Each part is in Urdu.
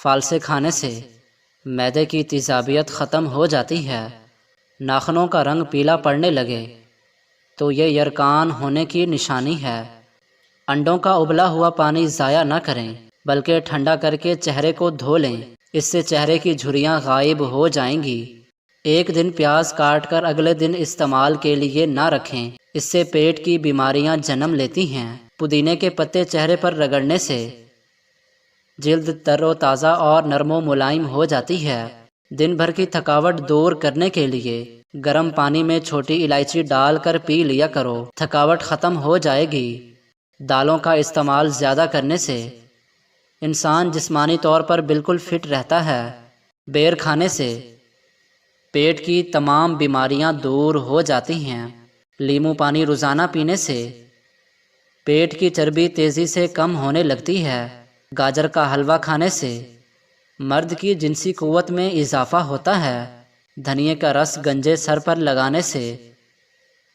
فالسے کھانے سے معدے کی تیزابیت ختم ہو جاتی ہے۔ ناخنوں کا رنگ پیلا پڑنے لگے تو یہ یرکان ہونے کی نشانی ہے۔ انڈوں کا ابلا ہوا پانی ضائع نہ کریں بلکہ ٹھنڈا کر کے چہرے کو دھو لیں، اس سے چہرے کی جھریاں غائب ہو جائیں گی۔ ایک دن پیاز کاٹ کر اگلے دن استعمال کے لیے نہ رکھیں، اس سے پیٹ کی بیماریاں جنم لیتی ہیں۔ پودینے کے پتے چہرے پر رگڑنے سے جلد تر و تازہ اور نرم و ملائم ہو جاتی ہے۔ دن بھر کی تھکاوٹ دور کرنے کے لیے گرم پانی میں چھوٹی الائچی ڈال کر پی لیا کرو، تھکاوٹ ختم ہو جائے گی۔ دالوں کا استعمال زیادہ کرنے سے انسان جسمانی طور پر بالکل فٹ رہتا ہے۔ بیر کھانے سے پیٹ کی تمام بیماریاں دور ہو جاتی ہیں۔ لیمو پانی روزانہ پینے سے پیٹ کی چربی تیزی سے کم ہونے لگتی ہے۔ گاجر کا حلوہ کھانے سے مرد کی جنسی قوت میں اضافہ ہوتا ہے۔ دھنیے کا رس گنجے سر پر لگانے سے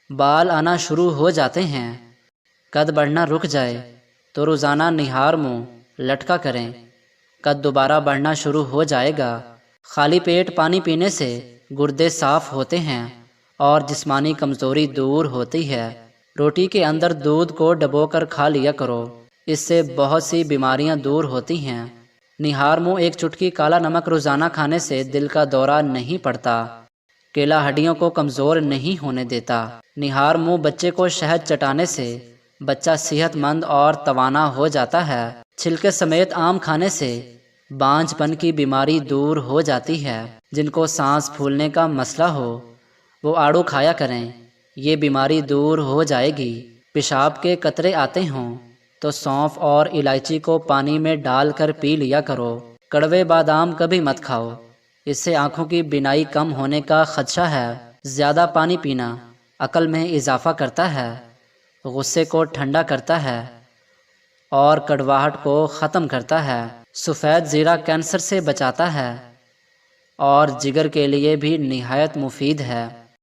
بال آنا شروع ہو جاتے ہیں۔ قد بڑھنا رک جائے تو روزانہ نہار منہ لٹکا کریں، قد دوبارہ بڑھنا شروع ہو جائے گا۔ خالی پیٹ پانی پینے سے گردے صاف ہوتے ہیں اور جسمانی کمزوری دور ہوتی ہے۔ روٹی کے اندر دودھ کو ڈبو کر کھا لیا کرو، اس سے بہت سی بیماریاں دور ہوتی ہیں۔ نہار منہ ایک چٹکی کالا نمک روزانہ کھانے سے دل کا دورہ نہیں پڑتا۔ کیلا ہڈیوں کو کمزور نہیں ہونے دیتا۔ نہار منہ بچے کو شہد چٹانے سے بچہ صحت مند اور توانا ہو جاتا ہے۔ چھلکے سمیت آم کھانے سے بانجھ پن کی بیماری دور ہو جاتی ہے۔ جن کو سانس پھولنے کا مسئلہ ہو وہ آڑو کھایا کریں، یہ بیماری دور ہو جائے گی۔ پیشاب کے قطرے آتے ہوں تو سونف اور الائچی کو پانی میں ڈال کر پی لیا کرو۔ کڑوے بادام کبھی مت کھاؤ، اس سے آنکھوں کی بینائی کم ہونے کا خدشہ ہے۔ زیادہ پانی پینا عقل میں اضافہ کرتا ہے، غصے کو ٹھنڈا کرتا ہے اور کڑواہٹ کو ختم کرتا ہے۔ سفید زیرہ کینسر سے بچاتا ہے اور جگر کے لیے بھی نہایت مفید ہے۔